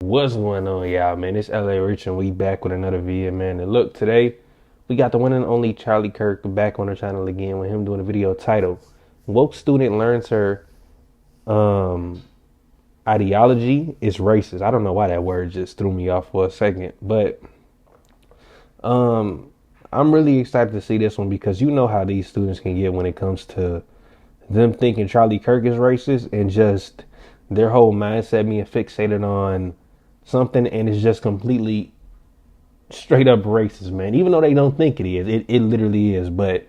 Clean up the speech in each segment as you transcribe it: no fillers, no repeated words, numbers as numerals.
What's going on, y'all, man? It's LA Rich, and we back with another video, man. And look, today we got the one and only Charlie Kirk back on the channel again with him doing a video titled "Woke Student Learns Her Ideology is Racist." I don't know why that word just threw me off for a second, but I'm really excited to see this one because you know how these students can get when it comes to them thinking Charlie Kirk is racist and just their whole mindset being fixated on something, and it's just completely straight up racist, man. Even though they don't think it is, it literally is. But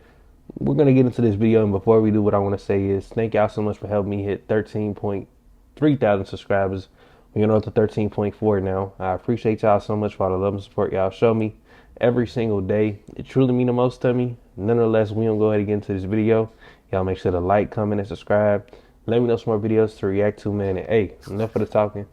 we're gonna get into this video, and before we do, what I want to say is thank y'all so much for helping me hit 13.3 thousand subscribers. We're up to 13.4 now. I appreciate y'all so much for all the love and support y'all show me every single day. It truly means the most to me. Nonetheless, we gonna go ahead and get into this video. Y'all make sure to like, comment, and subscribe. Let me know some more videos to react to, man. And hey, enough of the talking.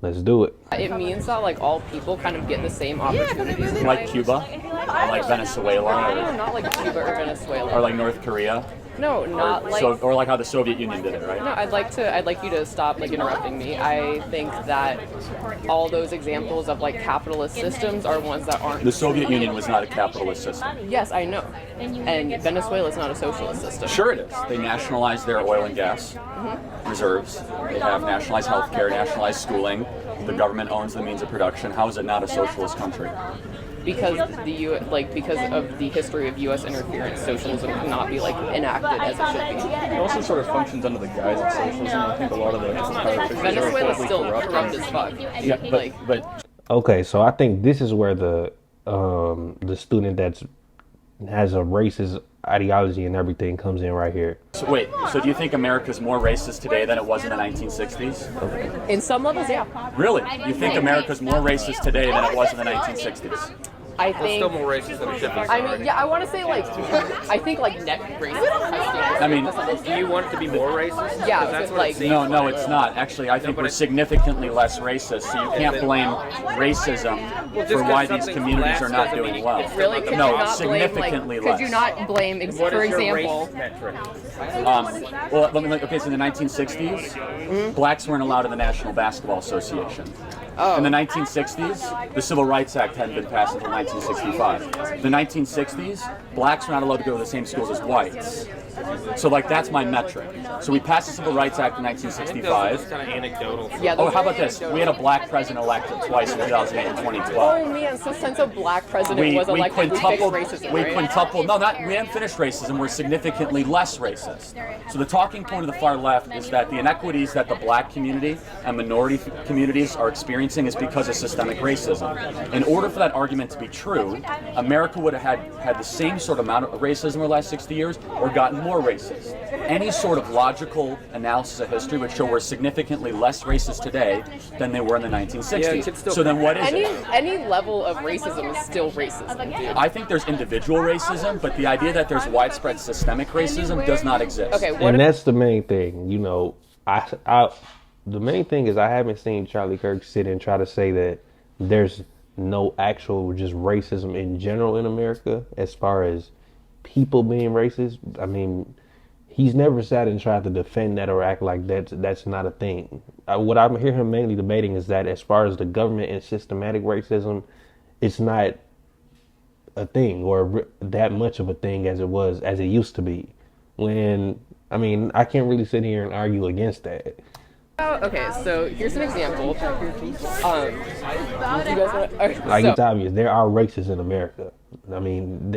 Let's do it. It means that like all people kind of get the same opportunities. Like Cuba, or like Venezuela, No, not like Cuba or Venezuela. or like North Korea, No, not like. or like how the Soviet Union did it, right? No, I'd like you to stop like interrupting me. I think that all those examples of like capitalist systems are ones that aren't. The Soviet Union was not a capitalist system. Yes, I know. And Venezuela is not a socialist system. Sure it is. They nationalized their oil and gas reserves. They have nationalized healthcare, nationalized schooling. The government owns the means of production. How is it not a socialist country? Because because of the history of U.S. interference, socialism cannot be like enacted as it should be. It also sort of functions under the guise of socialism. I think a lot of the politicians Venezuela is are still corrupt. corrupt as fuck. Yeah, but Okay, so I think this is where the student that's has a racist ideology and everything comes in right here. so wait. So do you think America's more racist today than it was in the 1960s? In some levels, yeah. Really? You think America's more racist today than it was in the 1960s? I think. Still more racist than it should be. I mean, yeah, I want to say like, I think like net racism has I mean, Do you want it to be more racist? Yeah, 'Cause that's but, what it like- seems No, like. it's not. Actually, I think but we're it's- significantly less racist, so you can't blame racism just for 'cause why these something's communities are less not doesn't doing mean well. it's Really? Could you No, not significantly blame, like, could you less. not blame, What for is your example, race metric? Well, okay, so in the 1960s, blacks weren't allowed in the National Basketball Association. In the 1960s, the Civil Rights Act hadn't been passed until 1965. The 1960s, blacks were not allowed to go to the same schools as whites. So, like, that's my metric. So we passed the Civil Rights Act in Those are 1965. kind of anecdotal. yeah, Oh, those how are about this? We had a black president elected twice in 2008 and 2012. Oh man, so since a black president was elected, we fixed racism, we right? quintupled. No, we haven't finished racism. We're significantly less racist. So the talking point of the far left is that the inequities that the black community and minority communities are experiencing is because of systemic racism. In order for that argument to be true, America would have had the same sort of amount of racism in the last 60 years or gotten more racist. Any sort of logical analysis of history would show we're significantly less racist today than they were in the 1960s. Yeah, it's still- So then what is Any it? any level of racism is still racism, dude. I think there's individual racism, but the idea that there's widespread systemic racism does not exist. Okay, what And that's the main thing, you know. The main thing is I haven't seen Charlie Kirk sit and try to say that there's no actual just racism in general in America as far as people being racist. I mean, he's never sat and tried to defend that or act like that's not a thing. What I hear him mainly debating is that as far as the government and systematic racism, it's not a thing or that much of a thing as it used to be. When, I mean, I can't really sit here and argue against that. Okay, so here's an example. Do you guys want? Like, it's obvious there are racists in America. I mean,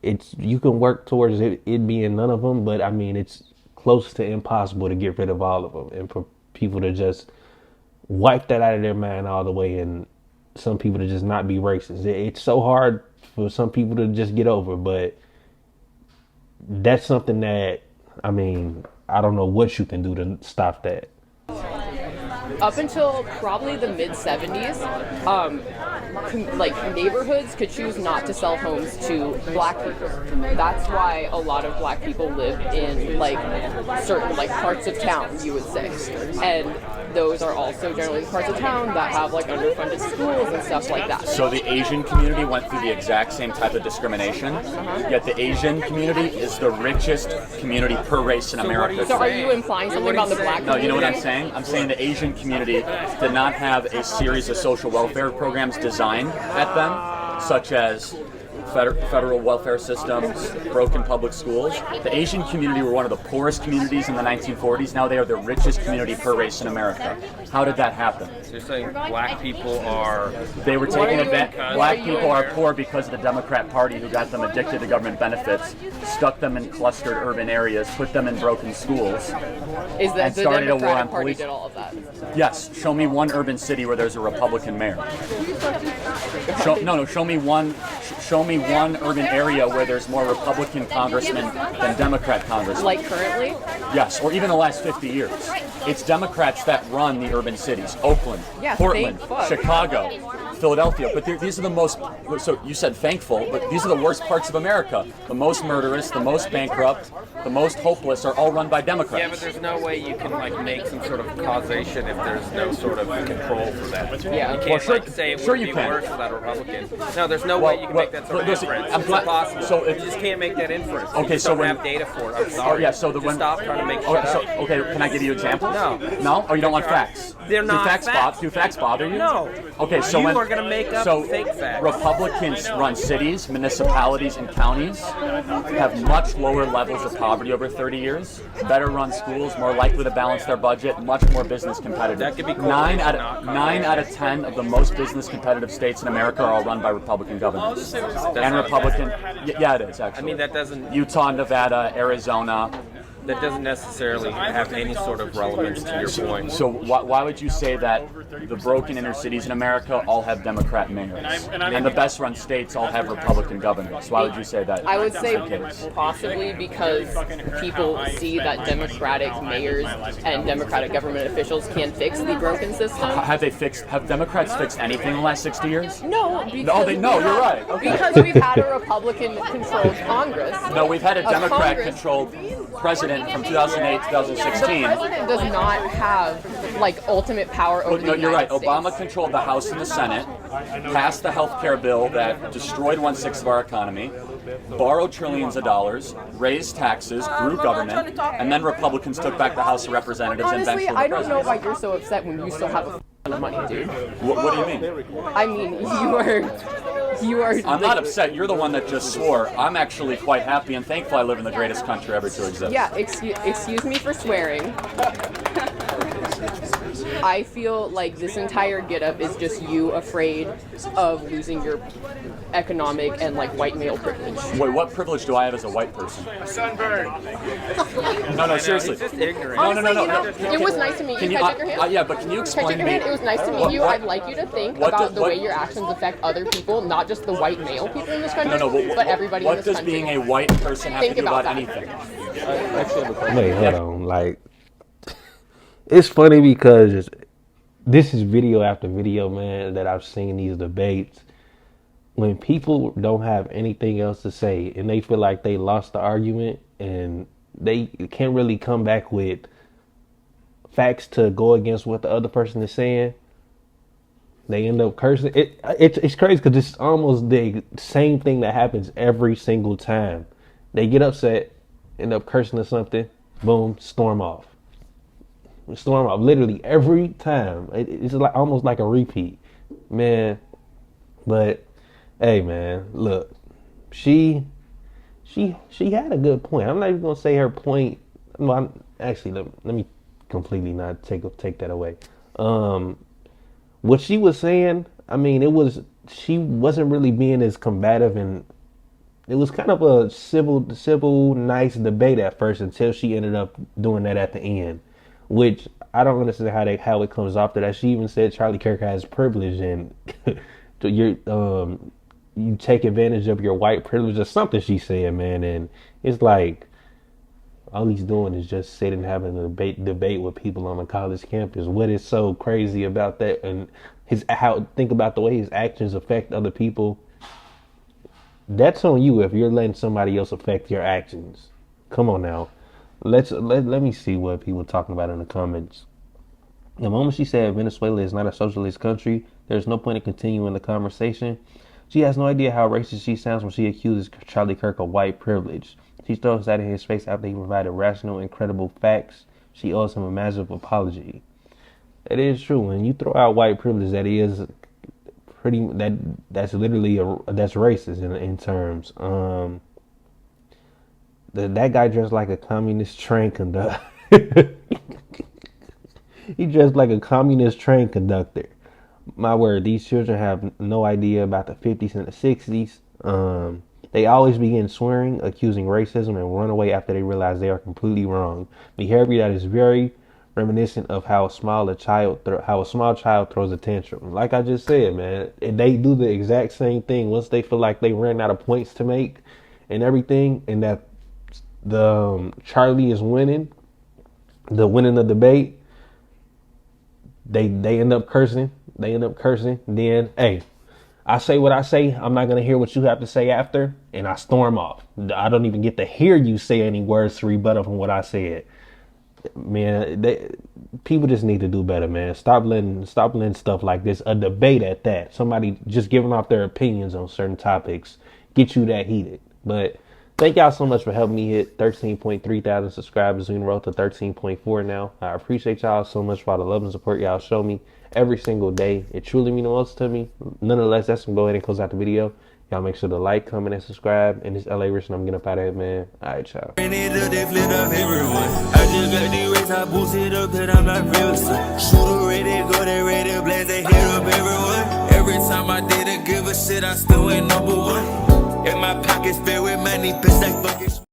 it's you can work towards it being none of them, but I mean, it's close to impossible to get rid of all of them, and for people to just wipe that out of their mind all the way, and some people to just not be racist. It's so hard for some people to just get over, but that's something that, I mean, I don't know what you can do to stop that. Up until probably the mid 70s, like neighborhoods could choose not to sell homes to black people. That's why a lot of black people live in like certain like parts of town, you would say. And those are also generally the parts of town that have like underfunded schools and stuff like that. So the Asian community went through the exact same type of discrimination, yet the Asian community is the richest community per race in America. So are you implying something about the black community? No, you know what I'm saying? I'm saying the Asian community did not have a series of social welfare programs designed at them, such as federal welfare systems, broken public schools. The Asian community were one of the poorest communities in the 1940s. Now they are the richest community per race in America. How did that happen? So you're saying black people are... They were taking advantage. Black people are poor because of the Democrat Party, who got them addicted to government benefits, stuck them in clustered urban areas, put them in broken schools, Is that and the started a war Democratic on Party police. did all of that? Yes, show me one urban city where there's a Republican mayor. Show me one urban area where there's more Republican congressmen than Democrat congressmen. Like currently? Yes, or even the last 50 years. It's Democrats that run the urban cities. Oakland, Yeah, Portland, thank fuck. Chicago, Philadelphia. But these are the most, so you said thankful, but these are the worst parts of America. The most murderous, the most bankrupt, the most hopeless are all run by Democrats. Yeah, but there's no way you can like make some sort of causation if there's no sort of control for that. Yeah. You can't Well, sure- like say it sure would you be can. worse without a Republican. No, there's no way you can make that sort of listen, inference. I'm It's glad- impossible. so you if- just can't make that inference. Okay, You just so don't when- have data for it. I'm sorry. Yeah, so the just when stop trying to make shit okay, so, up. okay, can I give you examples? No. No? Oh, you don't want facts? They're not Do facts. facts. Do facts bother you? No. Okay, so You when are gonna make up so fake facts. Republicans run cities, municipalities, and counties, have much lower levels of poverty over 30 years, better run schools, more likely to balance their budget, much more business competitive. That could be cool. nine out Not of 10 of the most business competitive states in America are all run by Republican governors. And not Republican, yeah, it is actually. I mean, that doesn't Utah, Nevada, Arizona. that doesn't necessarily have any sort of relevance to your point. So why would you say that the broken inner cities in America all have Democrat mayors, and the best run states all have Republican governors? Why would you say that? I would say that's the case? possibly because people see that Democratic mayors and Democratic government officials can fix the broken system. Have Democrats fixed anything in the last 60 years? No, because No, you're right. Okay. Because we've had a Republican-controlled Congress. No, we've had a Congress- Democrat-controlled president from 2008 to The 2016. president does not have like ultimate power over the No, you're right. United States. Obama controlled the House and the Senate, passed the health care bill that destroyed 1/6 of our economy, borrowed trillions of dollars, raised taxes, grew government, and then Republicans took back the House of Representatives and Honestly, eventually I the don't know presidency. why you're so upset when you still have a ton of money, dude. What do you mean? I mean, you are. I'm not upset. You're the one that just swore. I'm actually quite happy and thankful I live in the greatest country ever to exist. Yeah, excuse me for swearing. I feel like this entire get-up is just you afraid of losing your economic and like white male privilege. Wait, what privilege do I have as a white person? Sunburn. No, seriously. He's just ignorant. No, no, no, Honestly, no. you know, it was nice to meet you. Can I take your hand? Yeah, but can you Can I explain take to your me? hand? It was nice to meet you. I'd like you to think what about does- the what- way your actions affect other people, not just the white male people in this country, No, but everybody in what this does country. being a white person have Think to do about about that. anything? I actually have a question. Wait, hold on. Like, it's funny because this is video after video, man, that I've seen these debates. When people don't have anything else to say and they feel like they lost the argument and they can't really come back with facts to go against what the other person is saying, they end up cursing. It's crazy because it's almost the same thing that happens every single time. They get upset, end up cursing or something, boom, storm off. Storm off literally every time. It's like almost like a repeat, man. But hey, man, look, she had a good point. I'm not even gonna say her point. No, I'm actually let me completely not take that away. What she was saying, I mean, she wasn't really being as combative, and it was kind of a civil, nice debate at first until she ended up doing that at the end, which I don't understand how it comes off to that. She even said Charlie Kirk has privilege and you take advantage of your white privilege or something she said, man. And it's like all he's doing is just sitting having a debate with people on a college campus. What is so crazy about that? And think about the way his actions affect other people. That's on you if you're letting somebody else affect your actions. Come on now. Let me see what people are talking about in the comments. The moment she said Venezuela is not a socialist country, there's no point in continuing the conversation. She has no idea how racist she sounds when she accuses Charlie Kirk of white privilege. She throws that in his face after he provided rational and credible facts. She owes him a massive apology. It is true. When you throw out white privilege, that is pretty. That's literally that's racist in terms. That guy dressed like a communist train conductor. He dressed like a communist train conductor. My word, these children have no idea about the 50s and the 60s. They always begin swearing, accusing racism, and run away after they realize they are completely wrong. Behavior that is very reminiscent of how a small child throws a tantrum. Like I just said, man, they do the exact same thing once they feel like they ran out of points to make and everything, and that the Charlie is winning the debate. They end up cursing. Then, hey, I say what I say. I'm not going to hear what you have to say after. And I storm off. I don't even get to hear you say any words to rebut from what I said. Man, people just need to do better, man. Stop letting stuff like this, a debate at that, somebody just giving off their opinions on certain topics, get you that heated. But thank y'all so much for helping me hit 13.3 thousand subscribers. We rolled to 13.4 now. I appreciate y'all so much for all the love and support y'all show me every single day. It truly means the most to me. Nonetheless, that's gonna go ahead and close out the video. Y'all make sure to like, comment, and subscribe. And this LA Rich, and I'm getting up out of here, man. All right, y'all. I just got the race, I boosted up, cause I'm not real. Shooter ready, go, they ready, blaze, they hit up everyone. Every time I didn't give a shit, I still ain't number one. And my pockets filled with money, bitch, like fucking.